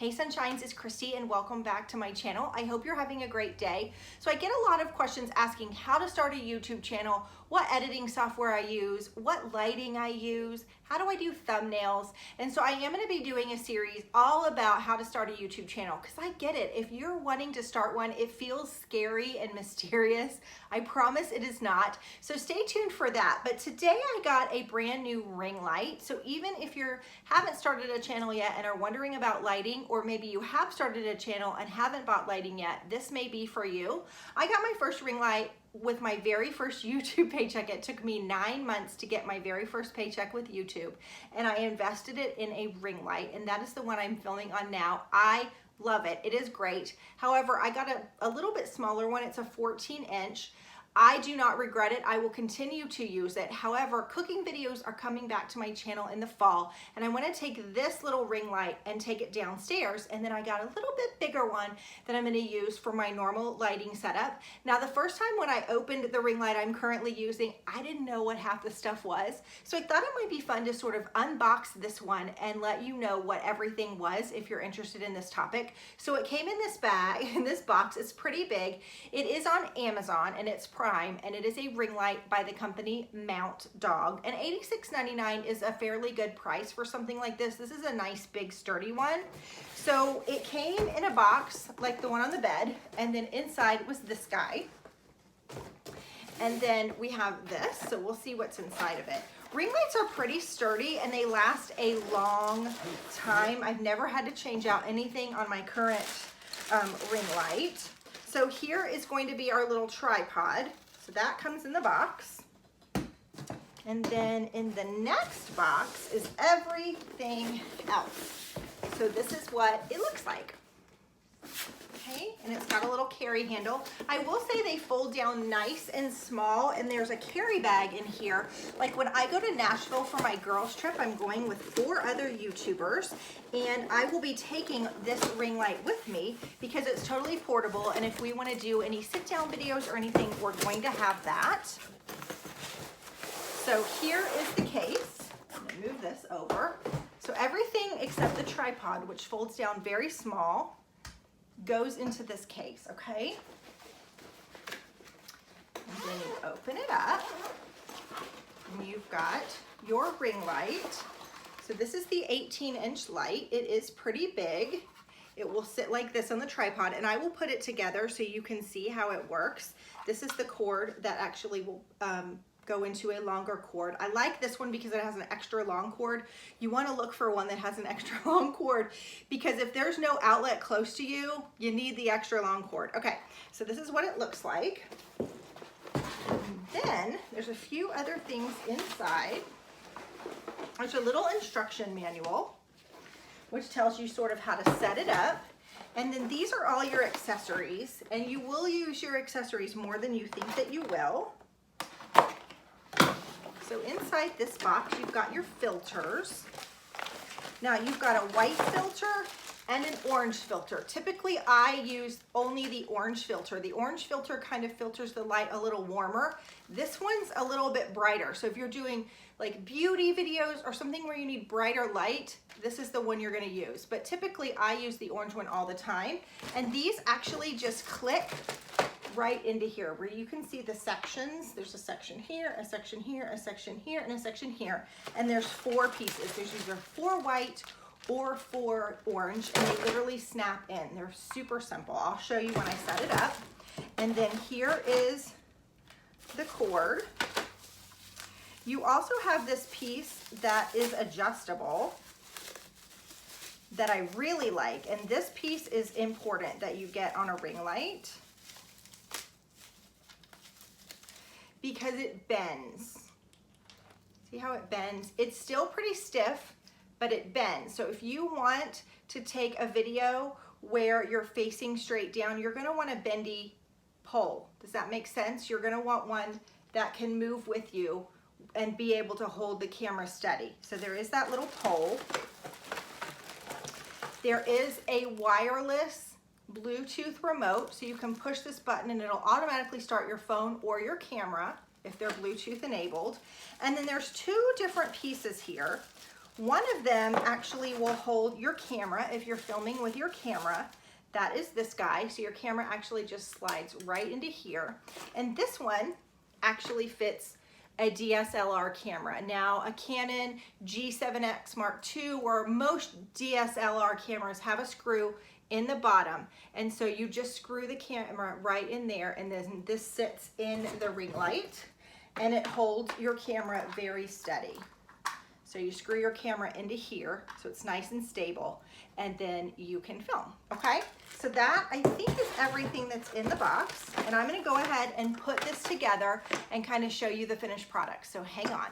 Hey Sunshines, it's Kristy and welcome back to my channel. I hope you're having a great day. So I get a lot of questions asking how to start a YouTube channel, what editing software I use, what lighting I use, how do I do thumbnails? And so I am going to be doing a series all about how to start a YouTube channel because I get it. If you're wanting to start one, it feels scary and mysterious. I promise it is not. So stay tuned for that. But today I got a brand new ring light. So even if you haven't started a channel yet and are wondering about lighting, or maybe you have started a channel and haven't bought lighting yet, this may be for you. I got my first ring light with my very first YouTube paycheck. It took me 9 months to get my very first paycheck with YouTube, and I invested it in a ring light, and that is the one I'm filming on now. I love it. It is great. However, I got a little bit smaller one. It's a 14-inch. I do not regret it. I will continue to use it. However, cooking videos are coming back to my channel in the fall, and I want to take this little ring light and take it downstairs, and then I got a little bit bigger one that I'm going to use for my normal lighting setup. Now, the first time when I opened the ring light I'm currently using, I didn't know what half the stuff was, so I thought it might be fun to sort of unbox this one and let you know what everything was if you're interested in this topic. So it came in this bag, in this box. It's pretty big. It is on Amazon, and it's Prime, and it is a ring light by the company Mount Dog, and $86.99 is a fairly good price for something like this. This is a nice big sturdy one. So it came in a box like the one on the bed, and then inside was this guy, and then we have this, so we'll see what's inside of it. Ring lights are pretty sturdy and they last a long time. I've never had to change out anything on my current ring light. So here is going to be our little tripod. So that comes in the box. And then in the next box is everything else. So this is what it looks like. Okay, and it's got a little carry handle. I will say they fold down nice and small, and there's a carry bag in here. Like when I go to Nashville for my girls trip, I'm going with 4 other YouTubers, and I will be taking this ring light with me because it's totally portable, and if we want to do any sit down videos or anything, we're going to have that. So here is the case. I'm going to move this over. So everything except the tripod, which folds down very small, goes into this case, okay? And then you open it up, and you've got your ring light. So this is the 18-inch light. It is pretty big. It will sit like this on the tripod, and I will put it together so you can see how it works. This is the cord that actually will go into a longer cord. I like this one because it has an extra long cord. You want to look for one that has an extra long cord because if there's no outlet close to you, you need the extra long cord. Okay, so this is what it looks like. And then there's a few other things inside. There's a little instruction manual which tells you sort of how to set it up. And then these are all your accessories, and you will use your accessories more than you think that you will. So inside this box, you've got your filters. Now you've got a white filter and an orange filter. Typically I use only the orange filter. The orange filter kind of filters the light a little warmer. This one's a little bit brighter. So if you're doing like beauty videos or something where you need brighter light, this is the one you're gonna use. But typically I use the orange one all the time. And these actually just click right into here where you can see the sections. There's a section here, a section here, a section here, and a section here. And there's 4 pieces. There's either 4 white or 4 orange, and they literally snap in. They're super simple. I'll show you when I set it up. And then here is the cord. You also have this piece that is adjustable that I really like, and this piece is important that you get on a ring light because it bends. See how it bends? It's still pretty stiff, but it bends. So if you want to take a video where you're facing straight down, you're gonna want a bendy pole. Does that make sense? You're gonna want one that can move with you and be able to hold the camera steady. So there is that little pole. There is a wireless Bluetooth remote, so you can push this button and it'll automatically start your phone or your camera if they're Bluetooth enabled. And then there's 2 different pieces here. One of them actually will hold your camera if you're filming with your camera. That is this guy. So your camera actually just slides right into here. And this one actually fits a DSLR camera. Now a Canon G7X Mark II, or most DSLR cameras, have a screw in the bottom. And so you just screw the camera right in there, and then this sits in the ring light and it holds your camera very steady. So you screw your camera into here so it's nice and stable, and then you can film, okay? So that, I think, is everything that's in the box, and I'm gonna go ahead and put this together and kind of show you the finished product, so hang on.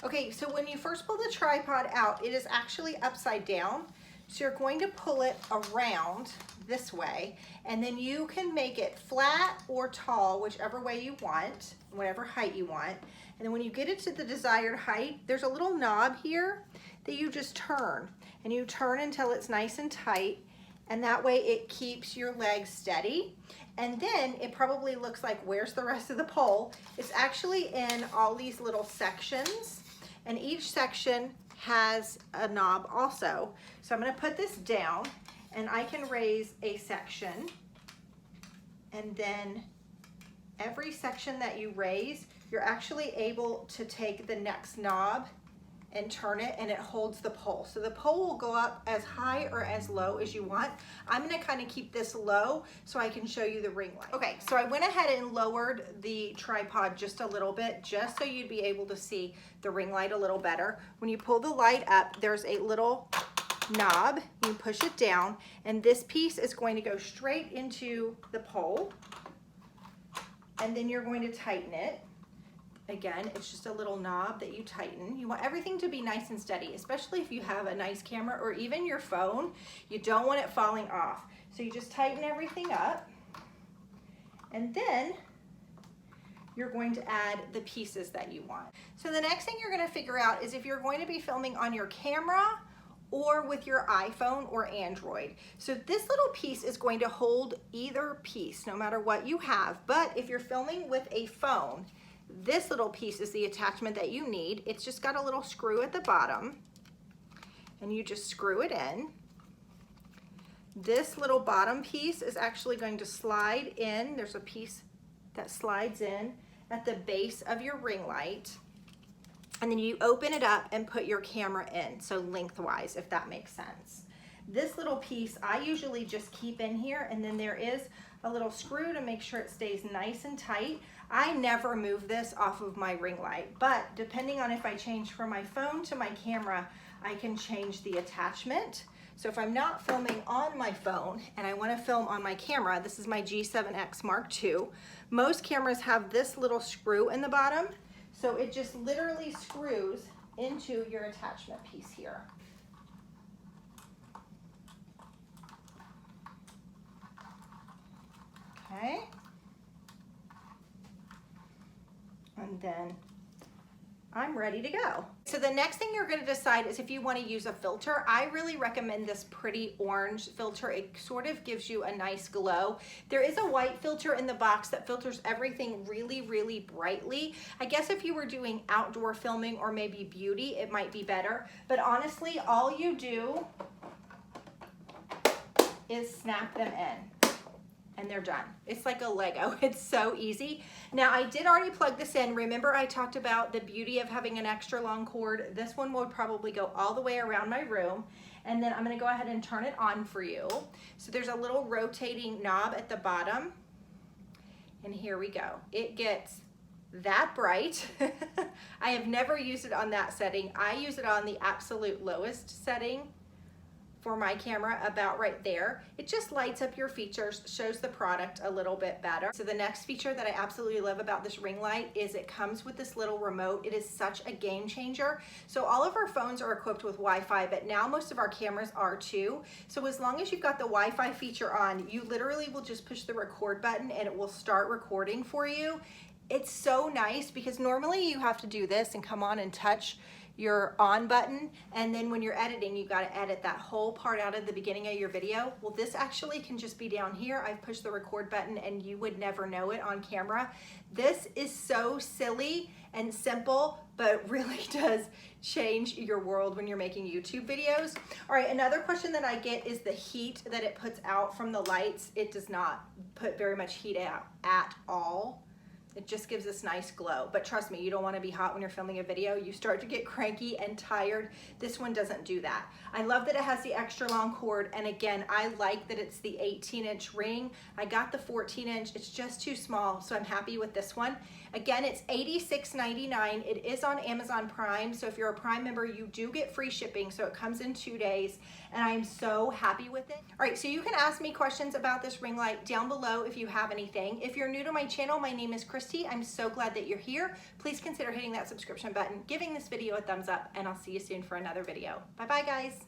Okay, so when you first pull the tripod out, it is actually upside down, so you're going to pull it around this way, and then you can make it flat or tall, whichever way you want, whatever height you want. And then when you get it to the desired height, there's a little knob here that you just turn, and you turn until it's nice and tight, and that way it keeps your legs steady. And then it probably looks like, where's the rest of the pole? It's actually in all these little sections, and each section has a knob also. So I'm gonna put this down, and I can raise a section, and then every section that you raise, you're actually able to take the next knob and turn it, and it holds the pole. So the pole will go up as high or as low as you want. I'm gonna kind of keep this low so I can show you the ring light. Okay, so I went ahead and lowered the tripod just a little bit, just so you'd be able to see the ring light a little better. When you pull the light up, there's a little knob. You push it down, and this piece is going to go straight into the pole, and then you're going to tighten it. Again, it's just a little knob that you tighten. You want everything to be nice and steady, especially if you have a nice camera or even your phone. You don't want it falling off. So you just tighten everything up, and then you're going to add the pieces that you want. So the next thing you're gonna figure out is if you're going to be filming on your camera or with your iPhone or Android. So this little piece is going to hold either piece, no matter what you have. But if you're filming with a phone, this little piece is the attachment that you need. It's just got a little screw at the bottom, and you just screw it in. This little bottom piece is actually going to slide in. There's a piece that slides in at the base of your ring light, and then you open it up and put your camera in, so lengthwise, if that makes sense. This little piece I usually just keep in here, and then there is a little screw to make sure it stays nice and tight. I never move this off of my ring light, but depending on if I change from my phone to my camera, I can change the attachment. So if I'm not filming on my phone and I want to film on my camera, this is my G7X Mark II. Most cameras have this little screw in the bottom, so it just literally screws into your attachment piece here. Okay. And then I'm ready to go. So the next thing you're going to decide is if you want to use a filter. I really recommend this pretty orange filter. It sort of gives you a nice glow. There is a white filter in the box that filters everything really, really brightly. I guess if you were doing outdoor filming or maybe beauty, it might be better. But honestly, all you do is snap them in, and they're done. It's like a Lego. It's so easy. Now, I did already plug this in. Remember I talked about the beauty of having an extra long cord? This one would probably go all the way around my room. And then I'm gonna go ahead and turn it on for you. So there's a little rotating knob at the bottom. And here we go. It gets that bright. I have never used it on that setting. I use it on the absolute lowest setting for my camera, about right there. It just lights up your features, shows the product a little bit better. So the next feature that I absolutely love about this ring light is it comes with this little remote. It is such a game changer. So all of our phones are equipped with Wi-Fi, but now most of our cameras are too. So as long as you've got the Wi-Fi feature on, you literally will just push the record button and it will start recording for you. It's so nice because normally you have to do this and come on and touch your on button, and then when you're editing, you got to edit that whole part out at the beginning of your video. Well, this actually can just be down here. I've pushed the record button and you would never know it on camera. This is so silly and simple, but it really does change your world when you're making YouTube videos. All right, another question that I get is the heat that it puts out from the lights. It does not put very much heat out at all. It just gives this nice glow. But trust me, you don't want to be hot when you're filming a video. You start to get cranky and tired. This one doesn't do that. I love that it has the extra long cord. And again, I like that it's the 18-inch ring. I got the 14-inch. It's just too small, so I'm happy with this one. Again, it's $86.99. It is on Amazon Prime. So if you're a Prime member, you do get free shipping. So it comes in 2 days. And I'm so happy with it. All right, so you can ask me questions about this ring light down below if you have anything. If you're new to my channel, my name is Kristy. I'm so glad that you're here. Please consider hitting that subscription button, giving this video a thumbs up, and I'll see you soon for another video. Bye-bye, guys.